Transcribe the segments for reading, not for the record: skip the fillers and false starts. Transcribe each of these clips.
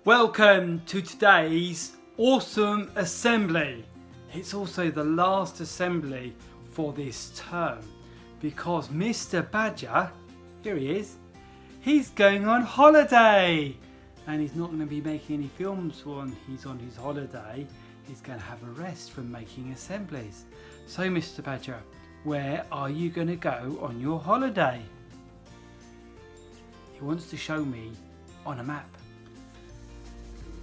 Welcome to today's awesome assembly. It's also the last assembly for this term because Mr. Badger, here he is, he's going on holiday and he's not going to be making any films when he's on his holiday. He's going to have a rest from making assemblies. So Mr. Badger, where are you going to go on your holiday? He wants to show me on a map.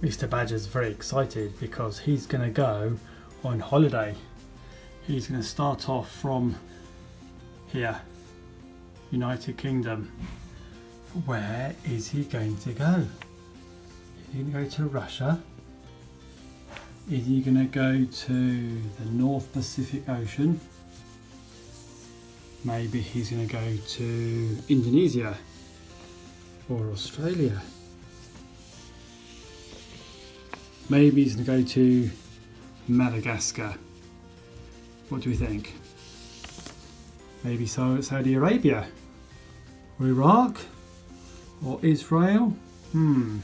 Mr. Badger's very excited because he's going to go on holiday. He's going to start off from here, United Kingdom. Where is he going to go? Is he going to go to Russia? Is he going to go to the North Pacific Ocean? Maybe he's going to go to Indonesia or Australia. Maybe he's going to go to Madagascar. What do we think? Maybe Saudi Arabia or Iraq or Israel? I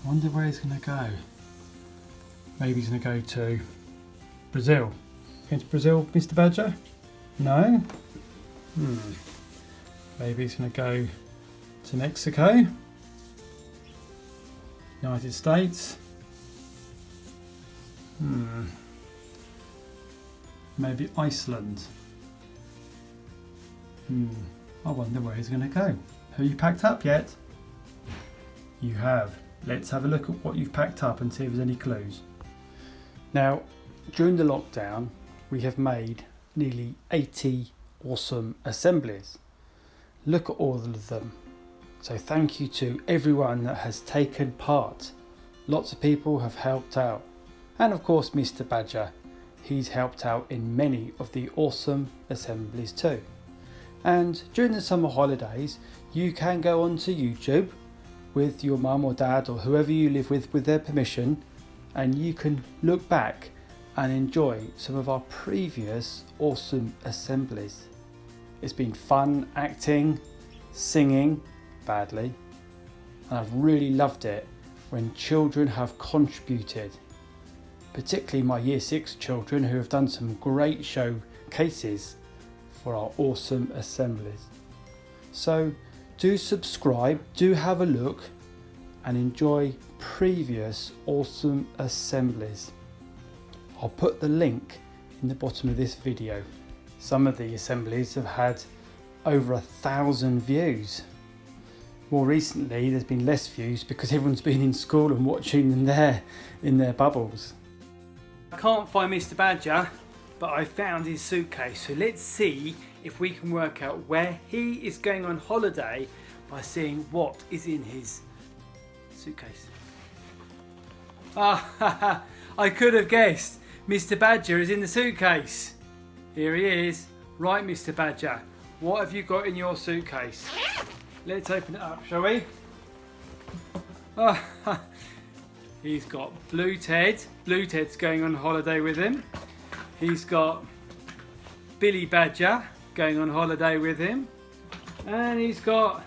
wonder where he's going to go. Maybe he's going to go to Brazil. Going to Brazil, Mr. Badger? No? Maybe he's going to go to Mexico? United States? Maybe Iceland? I wonder where he's going to go. Have you packed up yet? You have. Let's have a look at what you've packed up and see if there's any clues. Now, during the lockdown, we have made nearly 80 awesome assemblies. Look at all of them. So thank you to everyone that has taken part. Lots of people have helped out. And of course, Mr. Badger, he's helped out in many of the awesome assemblies too. And during the summer holidays, you can go onto YouTube with your mum or dad or whoever you live with their permission, and you can look back and enjoy some of our previous awesome assemblies. It's been fun acting, singing, badly, and I've really loved it when children have contributed, particularly my Year 6 children who have done some great showcases for our awesome assemblies. So do subscribe, do have a look and enjoy previous awesome assemblies. I'll put the link in the bottom of this video. Some of the assemblies have had over 1,000 views. More recently there's been less views because everyone's been in school and watching them there in their bubbles. I can't find Mr. Badger, but I found his suitcase, so let's see if we can work out where he is going on holiday by seeing what is in his suitcase. I could have guessed. Mr. Badger is in the suitcase. Here he is. Right, Mr. Badger, what have you got in your suitcase? Let's open it up, shall we? He's got Blue Ted. Blue Ted's going on holiday with him. He's got Billy Badger going on holiday with him. And he's got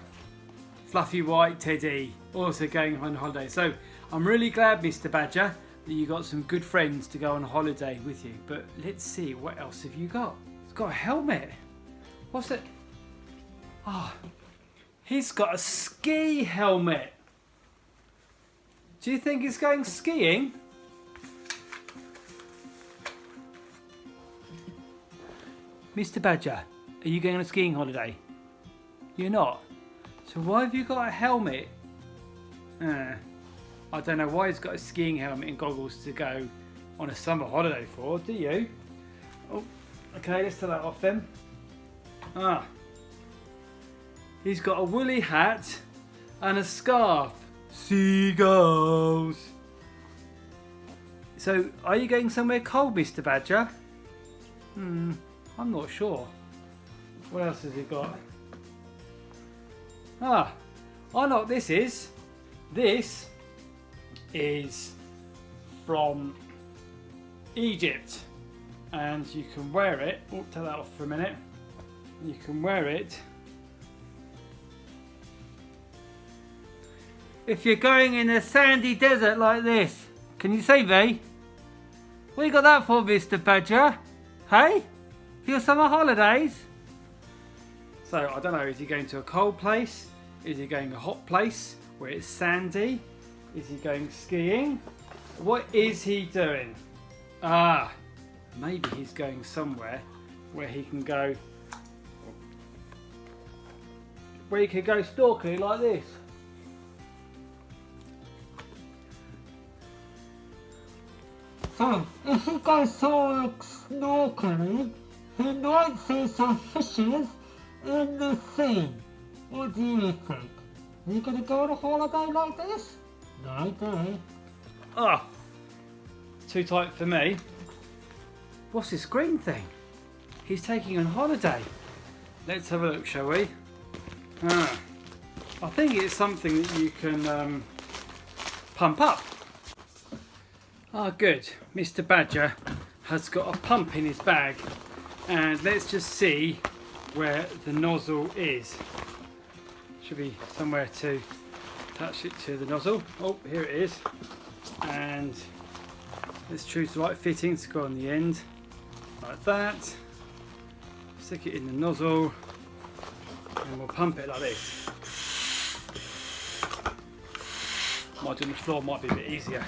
Fluffy White Teddy also going on holiday. So I'm really glad, Mr. Badger, that you got some good friends to go on holiday with you. But let's see, what else have you got? He's got a helmet. What's it? He's got a ski helmet. Do you think he's going skiing? Mr. Badger, are you going on a skiing holiday? You're not? So why have you got a helmet? I don't know why he's got a skiing helmet and goggles to go on a summer holiday for, do you? Oh, okay, let's take that off then. He's got a woolly hat and a scarf. Seagulls. So, are you going somewhere cold, Mr. Badger? I'm not sure. What else has he got? I know what this is. This is from Egypt, and you can wear it. Oh, take that off for a minute. You can wear it if you're going in a sandy desert like this. Can you see me? What you got that for, Mr. Badger? Hey? For your summer holidays? So, I don't know, is he going to a cold place? Is he going to a hot place where it's sandy? Is he going skiing? What is he doing? Ah, maybe he's going somewhere where he can go, where he could go snorkeling like this. So, if he goes snorkeling, he might see some fishes in the sea. What do you think? Are you going to go on a holiday like this? No, do. Ah, too tight for me. What's this green thing? He's taking on holiday. Let's have a look, shall we? I think it's something that you can pump up. Ah, good. Mr. Badger has got a pump in his bag, and let's just see where the nozzle is. Should be somewhere to attach it to the nozzle. Oh, here it is. And let's choose the right fitting to go on the end, like that. Stick it in the nozzle, and we'll pump it like this. Might do on the floor, might be a bit easier.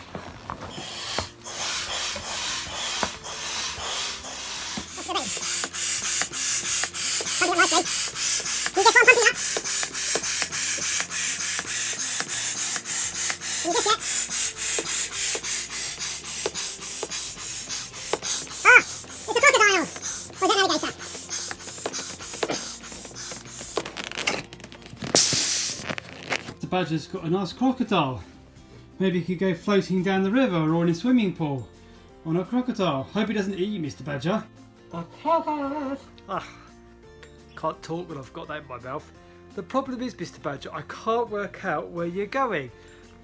The badger's got a nice crocodile. Maybe he could go floating down the river or in a swimming pool on a crocodile. Hope he doesn't eat you, Mr. Badger. Can't talk when I've got that in my mouth. The problem is, Mr. Badger, I can't work out where you're going.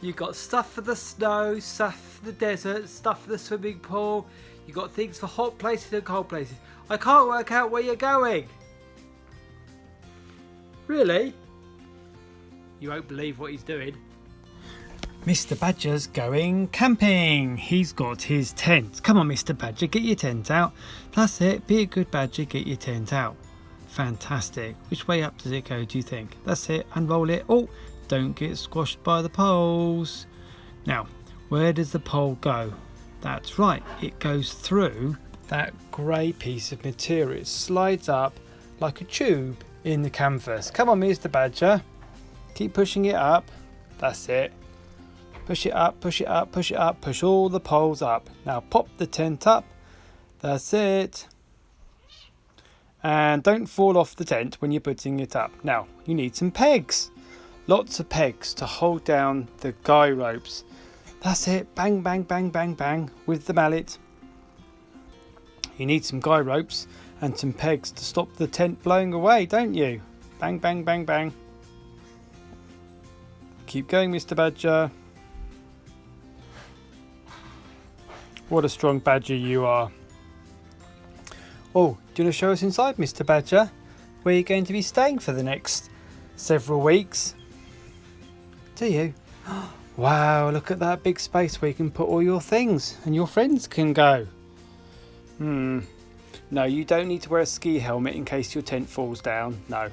You've got stuff for the snow, stuff for the desert, stuff for the swimming pool. You've got things for hot places and cold places. I can't work out where you're going. Really? You won't believe what he's doing. Mr. Badger's going camping. He's got his tent. Come on, Mr. Badger, get your tent out. That's it. Be a good badger, get your tent out. Fantastic. Which way up does it go, do you think? That's it. Unroll it. Oh, don't get squashed by the poles. Now, where does the pole go? That's right. It goes through that grey piece of material. It slides up like a tube in the canvas. Come on, Mr. Badger. Keep pushing it up. That's it. Push it up, push it up, push it up. Push all the poles up. Now pop the tent up. That's it. And don't fall off the tent when you're putting it up. Now, you need some pegs. Lots of pegs to hold down the guy ropes. That's it. Bang, bang, bang, bang, bang with the mallet. You need some guy ropes and some pegs to stop the tent blowing away, don't you? Bang, bang, bang, bang. Keep going, Mr. Badger. What a strong badger you are. Oh, do you want to show us inside, Mr. Badger? Where you're going to be staying for the next several weeks? Do you? Wow, look at that big space where you can put all your things and your friends can go. No, you don't need to wear a ski helmet in case your tent falls down. No.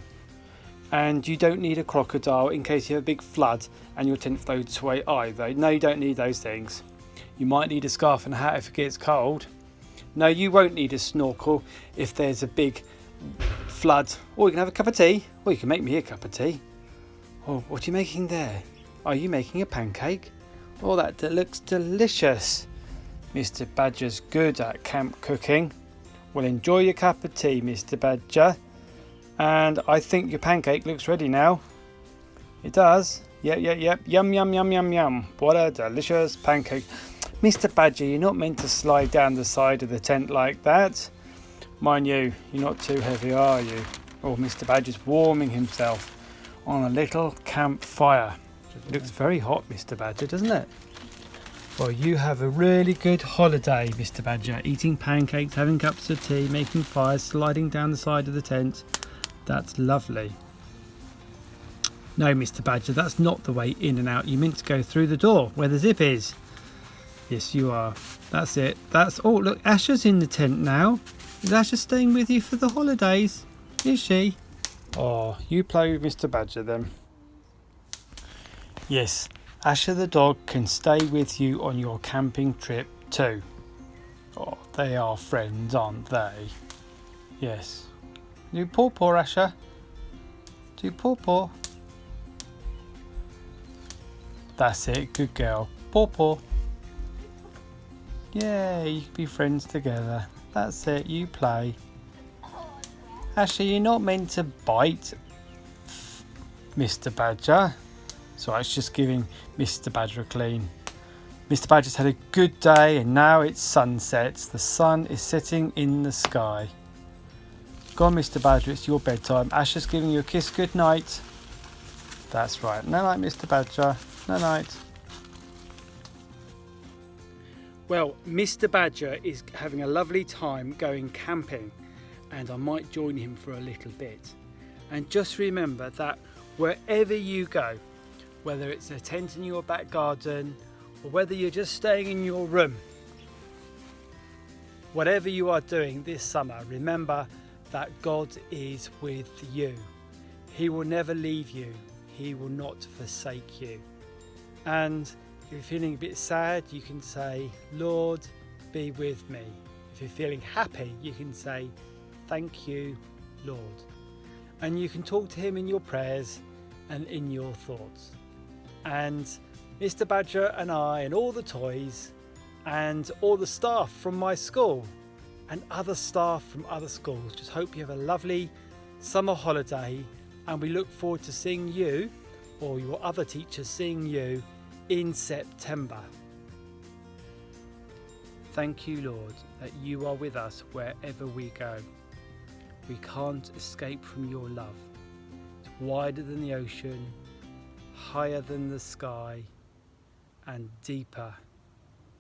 And you don't need a crocodile in case you have a big flood and your tent floats away either. No, you don't need those things. You might need a scarf and a hat if it gets cold. No, you won't need a snorkel if there's a big flood. Or you can have a cup of tea. Or you can make me a cup of tea. Oh, what are you making there? Are you making a pancake? Oh, that looks delicious. Mr. Badger's good at camp cooking. Well, enjoy your cup of tea, Mr. Badger. And I think your pancake looks ready now. It does. Yep. Yum, yum, yum, yum, yum. What a delicious pancake. Mr. Badger, you're not meant to slide down the side of the tent like that. Mind you, you're not too heavy, are you? Oh, Mr. Badger's warming himself on a little campfire. It looks very hot, Mr. Badger, doesn't it? Well, you have a really good holiday, Mr. Badger. Eating pancakes, having cups of tea, making fires, sliding down the side of the tent. That's lovely. No, Mr. Badger, that's not the way in and out. You meant to go through the door where the zip is. Yes, you are. That's it. That's all. Look, Asher's in the tent now. Is Asher staying with you for the holidays? Is she? Oh, you play with Mr. Badger then. Yes, Asher the dog can stay with you on your camping trip too. Oh, they are friends, aren't they? Yes. Do paw paw, Asher. Do paw paw. That's it, good girl. Paw paw. Yeah, you can be friends together. That's it, you play. Asher, you're not meant to bite Mr. Badger. So it's just giving Mr. Badger a clean. Mr. Badger's had a good day and now it's sunset. The sun is setting in the sky. Go on, Mr. Badger, it's your bedtime. Asher's giving you a kiss good night. That's right. No night, Mr. Badger. No night. Well, Mr. Badger is having a lovely time going camping, and I might join him for a little bit. And just remember that wherever you go, whether it's a tent in your back garden or whether you're just staying in your room, whatever you are doing this summer, remember that God is with you. He will never leave you. He will not forsake you. And if you're feeling a bit sad, you can say, Lord, be with me. If you're feeling happy, you can say, thank you, Lord. And you can talk to him in your prayers and in your thoughts. And Mr. Badger and I and all the toys and all the staff from my school and other staff from other schools just hope you have a lovely summer holiday, and we look forward to seeing you or your other teachers seeing you in September. Thank you, Lord, that you are with us wherever we go. We can't escape from your love. It's wider than the ocean, higher than the sky, and deeper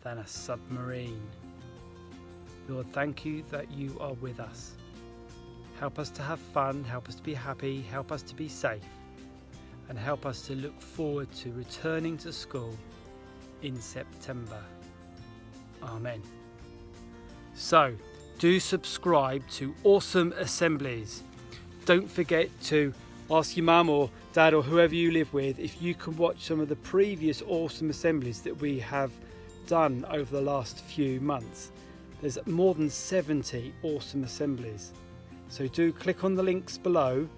than a submarine. Lord, thank you that you are with us. Help us to have fun, help us to be happy, help us to be safe, and help us to look forward to returning to school in September. Amen. So, do subscribe to Awesome Assemblies. Don't forget to ask your mum or dad or whoever you live with if you can watch some of the previous Awesome Assemblies that we have done over the last few months. There's more than 70 Awesome Assemblies. So do click on the links below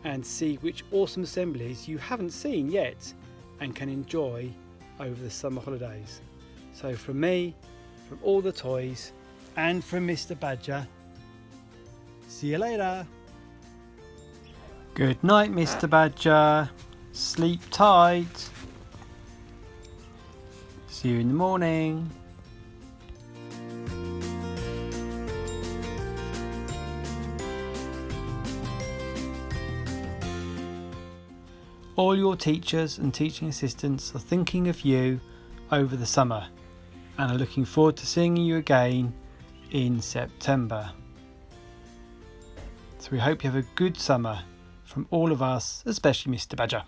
and see which Awesome Assemblies you haven't seen yet and can enjoy over the summer holidays. So from me, from all the toys, and from Mr. Badger, see you later. Good night, Mr. Badger. Sleep tight. See you in the morning. All your teachers and teaching assistants are thinking of you over the summer and are looking forward to seeing you again in September. So we hope you have a good summer from all of us, especially Mr. Badger.